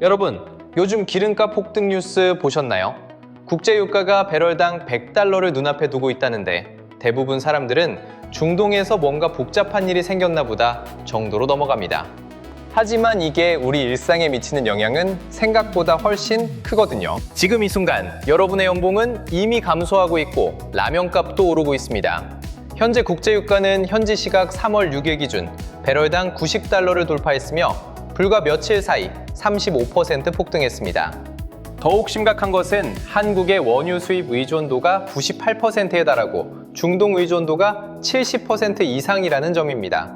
여러분, 요즘 기름값 폭등 뉴스 보셨나요? 국제유가가 배럴당 100달러를 눈앞에 두고 있다는데 대부분 사람들은 중동에서 뭔가 복잡한 일이 생겼나 보다 정도로 넘어갑니다. 하지만 이게 우리 일상에 미치는 영향은 생각보다 훨씬 크거든요. 지금 이 순간 여러분의 연봉은 이미 감소하고 있고 라면값도 오르고 있습니다. 현재 국제유가는 현지 시각 3월 6일 기준 배럴당 90달러를 돌파했으며 불과 며칠 사이 35% 폭등했습니다. 더욱 심각한 것은 한국의 원유 수입 의존도가 98%에 달하고 중동 의존도가 70% 이상이라는 점입니다.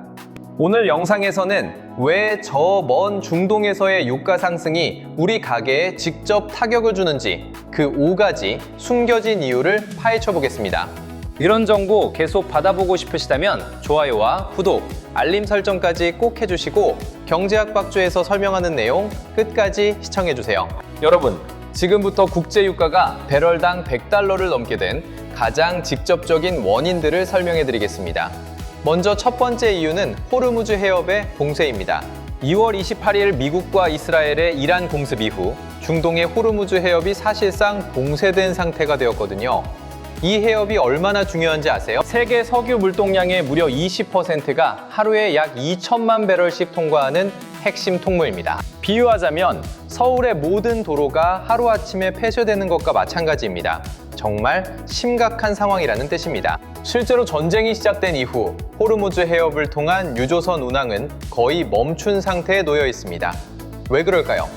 오늘 영상에서는 왜 저 먼 중동에서의 유가 상승이 우리 가게에 직접 타격을 주는지 그 5가지 숨겨진 이유를 파헤쳐 보겠습니다. 이런 정보 계속 받아보고 싶으시다면 좋아요와 구독, 알림 설정까지 꼭 해주시고 경제학 박주에서 설명하는 내용 끝까지 시청해주세요. 여러분, 지금부터 국제유가가 배럴당 100달러를 넘게 된 가장 직접적인 원인들을 설명해드리겠습니다. 먼저 첫 번째 이유는 호르무즈 해협의 봉쇄입니다. 2월 28일 미국과 이스라엘의 이란 공습 이후 중동의 호르무즈 해협이 사실상 봉쇄된 상태가 되었거든요. 이 해협이 얼마나 중요한지 아세요? 세계 석유 물동량의 무려 20%가 하루에 약 2천만 배럴씩 통과하는 핵심 통로입니다. 비유하자면 서울의 모든 도로가 하루아침에 폐쇄되는 것과 마찬가지입니다. 정말 심각한 상황이라는 뜻입니다. 실제로 전쟁이 시작된 이후 호르무즈 해협을 통한 유조선 운항은 거의 멈춘 상태에 놓여 있습니다. 왜 그럴까요?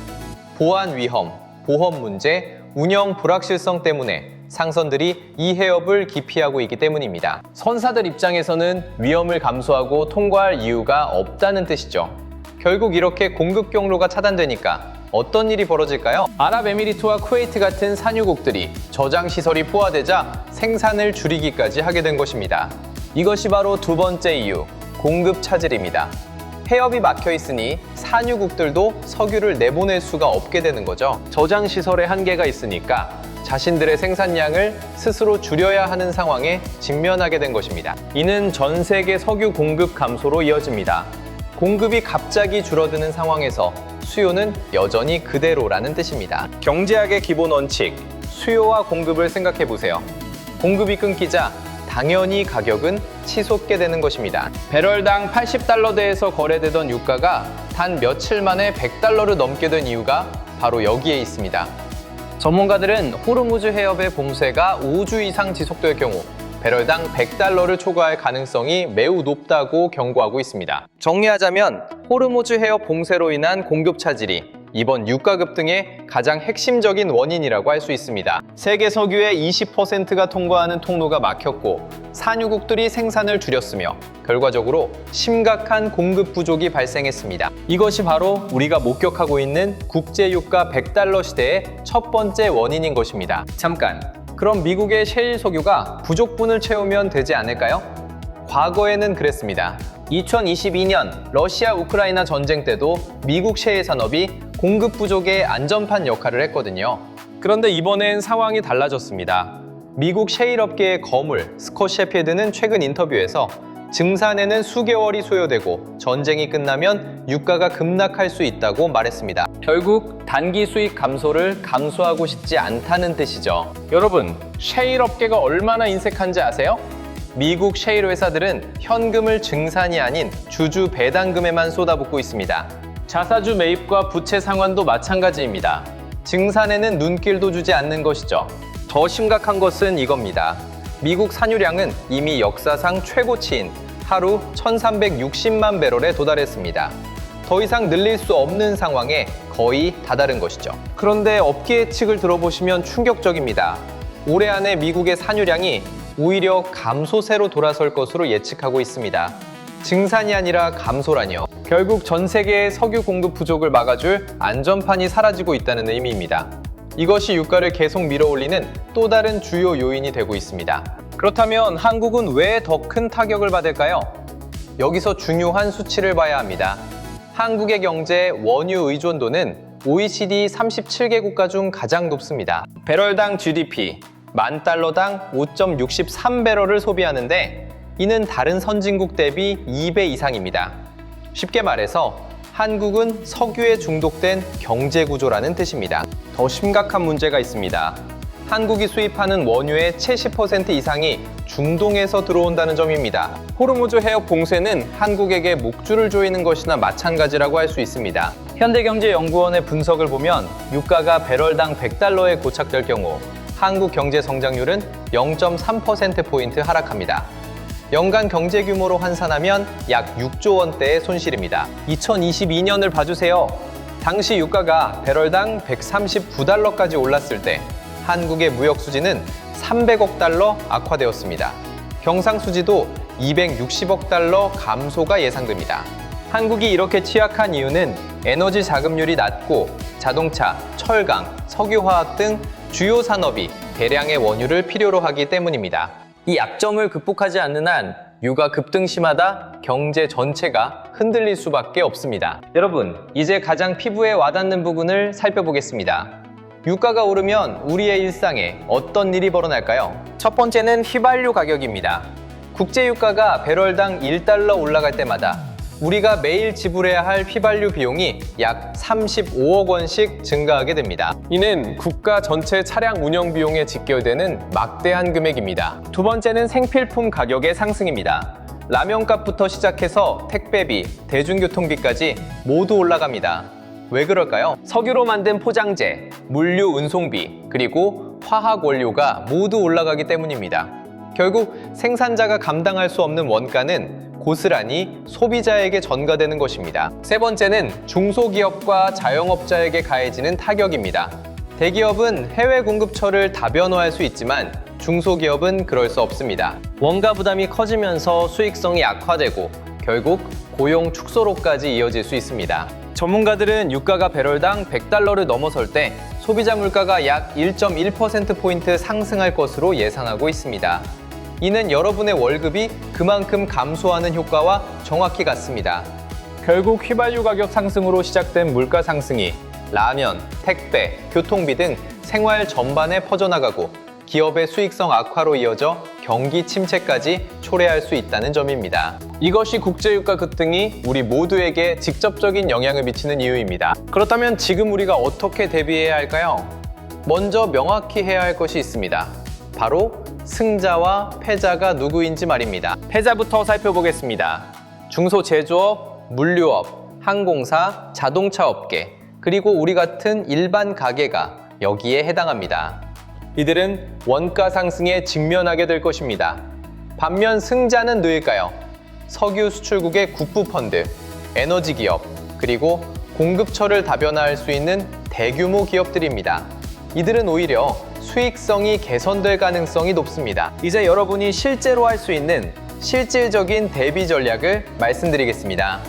보안 위험, 보험 문제, 운영 불확실성 때문에 상선들이 이 해협을 기피하고 있기 때문입니다. 선사들 입장에서는 위험을 감수하고 통과할 이유가 없다는 뜻이죠. 결국 이렇게 공급 경로가 차단되니까 어떤 일이 벌어질까요? 아랍에미리트와 쿠웨이트 같은 산유국들이 저장 시설이 포화되자 생산을 줄이기까지 하게 된 것입니다. 이것이 바로 두 번째 이유, 공급 차질입니다. 해협이 막혀 있으니 산유국들도 석유를 내보낼 수가 없게 되는 거죠. 저장 시설에 한계가 있으니까 자신들의 생산량을 스스로 줄여야 하는 상황에 직면하게 된 것입니다. 이는 전 세계 석유 공급 감소로 이어집니다. 공급이 갑자기 줄어드는 상황에서 수요는 여전히 그대로라는 뜻입니다. 경제학의 기본 원칙, 수요와 공급을 생각해 보세요. 공급이 끊기자 당연히 가격은 치솟게 되는 것입니다. 배럴당 80달러대에서 거래되던 유가가 단 며칠 만에 100달러를 넘게 된 이유가 바로 여기에 있습니다. 전문가들은 호르무즈 해협의 봉쇄가 5주 이상 지속될 경우 배럴당 100달러를 초과할 가능성이 매우 높다고 경고하고 있습니다. 정리하자면 호르무즈 해협 봉쇄로 인한 공급 차질이 이번 유가 급등의 가장 핵심적인 원인이라고 할 수 있습니다. 세계 석유의 20%가 통과하는 통로가 막혔고 산유국들이 생산을 줄였으며 결과적으로 심각한 공급 부족이 발생했습니다. 이것이 바로 우리가 목격하고 있는 국제유가 100달러 시대의 첫 번째 원인인 것입니다. 잠깐, 그럼 미국의 셰일 석유가 부족분을 채우면 되지 않을까요? 과거에는 그랬습니다. 2022년 러시아 우크라이나 전쟁 때도 미국 셰일 산업이 공급 부족의 안전판 역할을 했거든요. 그런데 이번엔 상황이 달라졌습니다. 미국 셰일 업계의 거물 스콧 셰필드는 최근 인터뷰에서 증산에는 수개월이 소요되고 전쟁이 끝나면 유가가 급락할 수 있다고 말했습니다. 결국 단기 수익 감소를 감수하고 싶지 않다는 뜻이죠. 여러분, 셰일 업계가 얼마나 인색한지 아세요? 미국 셰일 회사들은 현금을 증산이 아닌 주주 배당금에만 쏟아붓고 있습니다. 자사주 매입과 부채 상환도 마찬가지입니다. 증산에는 눈길도 주지 않는 것이죠. 더 심각한 것은 이겁니다. 미국 산유량은 이미 역사상 최고치인 하루 1360만 배럴에 도달했습니다. 더 이상 늘릴 수 없는 상황에 거의 다다른 것이죠. 그런데 업계 예측을 들어보시면 충격적입니다. 올해 안에 미국의 산유량이 오히려 감소세로 돌아설 것으로 예측하고 있습니다. 증산이 아니라 감소라니요. 결국 전 세계의 석유 공급 부족을 막아줄 안전판이 사라지고 있다는 의미입니다. 이것이 유가를 계속 밀어올리는 또 다른 주요 요인이 되고 있습니다. 그렇다면 한국은 왜 더 큰 타격을 받을까요? 여기서 중요한 수치를 봐야 합니다. 한국의 경제 원유 의존도는 OECD 37개 국가 중 가장 높습니다. 배럴당 GDP, $10,000당 5.63배럴을 소비하는데 이는 다른 선진국 대비 2배 이상입니다. 쉽게 말해서 한국은 석유에 중독된 경제 구조라는 뜻입니다. 더 심각한 문제가 있습니다. 한국이 수입하는 원유의 70% 이상이 중동에서 들어온다는 점입니다. 호르무즈 해협 봉쇄는 한국에게 목줄을 조이는 것이나 마찬가지라고 할 수 있습니다. 현대경제연구원의 분석을 보면 유가가 배럴당 100달러에 고착될 경우 한국 경제 성장률은 0.3%포인트 하락합니다. 연간 경제 규모로 환산하면 약 6조 원대의 손실입니다. 2022년을 봐주세요. 당시 유가가 배럴당 139달러까지 올랐을 때 한국의 무역 수지는 300억 달러 악화되었습니다. 경상 수지도 260억 달러 감소가 예상됩니다. 한국이 이렇게 취약한 이유는 에너지 자급률이 낮고 자동차, 철강, 석유화학 등 주요 산업이 대량의 원유를 필요로 하기 때문입니다. 이 약점을 극복하지 않는 한 유가 급등시마다 경제 전체가 흔들릴 수밖에 없습니다. 여러분, 이제 가장 피부에 와닿는 부분을 살펴보겠습니다. 유가가 오르면 우리의 일상에 어떤 일이 벌어날까요? 첫 번째는 휘발유 가격입니다. 국제 유가가 배럴당 1달러 올라갈 때마다 우리가 매일 지불해야 할 휘발유 비용이 약 35억 원씩 증가하게 됩니다. 이는 국가 전체 차량 운영 비용에 직결되는 막대한 금액입니다. 두 번째는 생필품 가격의 상승입니다. 라면값부터 시작해서 택배비, 대중교통비까지 모두 올라갑니다. 왜 그럴까요? 석유로 만든 포장재, 물류 운송비, 그리고 화학 원료가 모두 올라가기 때문입니다. 결국 생산자가 감당할 수 없는 원가는 고스란히 소비자에게 전가되는 것입니다. 세 번째는 중소기업과 자영업자에게 가해지는 타격입니다. 대기업은 해외 공급처를 다변화할 수 있지만 중소기업은 그럴 수 없습니다. 원가 부담이 커지면서 수익성이 악화되고 결국 고용 축소로까지 이어질 수 있습니다. 전문가들은 유가가 배럴당 100달러를 넘어설 때 소비자 물가가 약 1.1%포인트 상승할 것으로 예상하고 있습니다. 이는 여러분의 월급이 그만큼 감소하는 효과와 정확히 같습니다. 결국 휘발유 가격 상승으로 시작된 물가 상승이 라면, 택배, 교통비 등 생활 전반에 퍼져나가고 기업의 수익성 악화로 이어져 경기 침체까지 초래할 수 있다는 점입니다. 이것이 국제유가 급등이 우리 모두에게 직접적인 영향을 미치는 이유입니다. 그렇다면 지금 우리가 어떻게 대비해야 할까요? 먼저 명확히 해야 할 것이 있습니다. 바로 승자와 패자가 누구인지 말입니다. 패자부터 살펴보겠습니다. 중소제조업, 물류업, 항공사, 자동차 업계, 그리고 우리 같은 일반 가게가 여기에 해당합니다. 이들은 원가 상승에 직면하게 될 것입니다. 반면 승자는 누일까요? 석유 수출국의 국부펀드, 에너지 기업, 그리고 공급처를 다변화할 수 있는 대규모 기업들입니다. 이들은 오히려 수익성이 개선될 가능성이 높습니다. 이제 여러분이 실제로 할 수 있는 실질적인 대비 전략을 말씀드리겠습니다.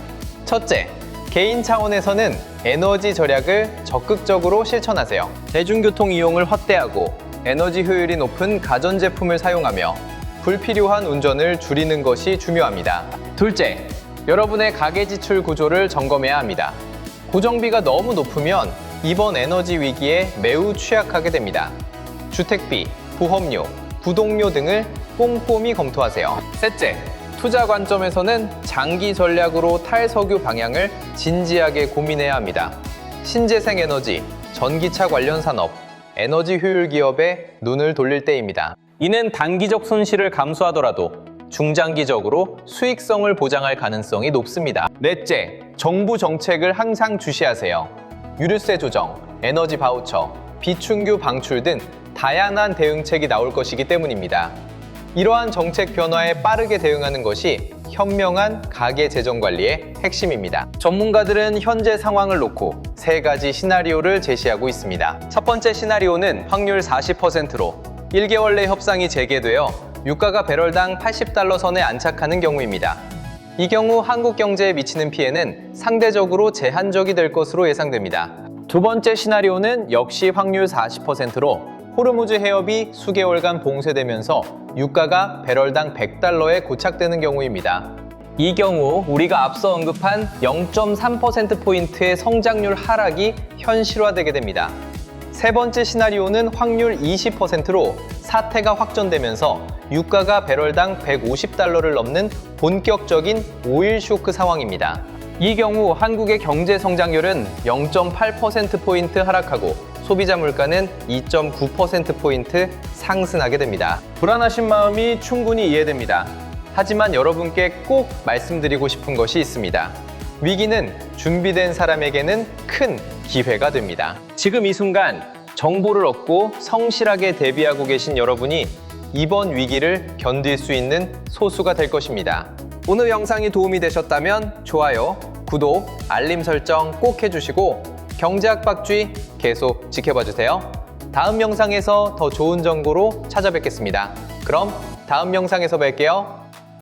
첫째, 개인 차원에서는 에너지 절약을 적극적으로 실천하세요. 대중교통 이용을 확대하고 에너지 효율이 높은 가전제품을 사용하며 불필요한 운전을 줄이는 것이 중요합니다. 둘째, 여러분의 가계 지출 구조를 점검해야 합니다. 고정비가 너무 높으면 이번 에너지 위기에 매우 취약하게 됩니다. 주택비, 보험료, 구독료 등을 꼼꼼히 검토하세요. 셋째, 투자 관점에서는 장기 전략으로 탈석유 방향을 진지하게 고민해야 합니다. 신재생 에너지, 전기차 관련 산업, 에너지 효율 기업에 눈을 돌릴 때입니다. 이는 단기적 손실을 감수하더라도 중장기적으로 수익성을 보장할 가능성이 높습니다. 넷째, 정부 정책을 항상 주시하세요. 유류세 조정, 에너지 바우처, 비충규 방출 등 다양한 대응책이 나올 것이기 때문입니다. 이러한 정책 변화에 빠르게 대응하는 것이 현명한 가계 재정 관리의 핵심입니다. 전문가들은 현재 상황을 놓고 세 가지 시나리오를 제시하고 있습니다. 첫 번째 시나리오는 확률 40%로 1개월 내 협상이 재개되어 유가가 배럴당 80달러 선에 안착하는 경우입니다. 이 경우 한국 경제에 미치는 피해는 상대적으로 제한적이 될 것으로 예상됩니다. 두 번째 시나리오는 역시 확률 40%로 호르무즈 해협이 수개월간 봉쇄되면서 유가가 배럴당 100달러에 고착되는 경우입니다. 이 경우 우리가 앞서 언급한 0.3%포인트의 성장률 하락이 현실화되게 됩니다. 세 번째 시나리오는 확률 20%로 사태가 확전되면서 유가가 배럴당 150달러를 넘는 본격적인 오일 쇼크 상황입니다. 이 경우 한국의 경제 성장률은 0.8%포인트 하락하고 소비자 물가는 2.9%포인트 상승하게 됩니다. 불안하신 마음이 충분히 이해됩니다. 하지만 여러분께 꼭 말씀드리고 싶은 것이 있습니다. 위기는 준비된 사람에게는 큰 기회가 됩니다. 지금 이 순간 정보를 얻고 성실하게 대비하고 계신 여러분이 이번 위기를 견딜 수 있는 소수가 될 것입니다. 오늘 영상이 도움이 되셨다면 좋아요, 구독, 알림 설정 꼭 해주시고 경제학 박쥐 계속 지켜봐 주세요. 다음 영상에서 더 좋은 정보로 찾아뵙겠습니다. 그럼 다음 영상에서 뵐게요.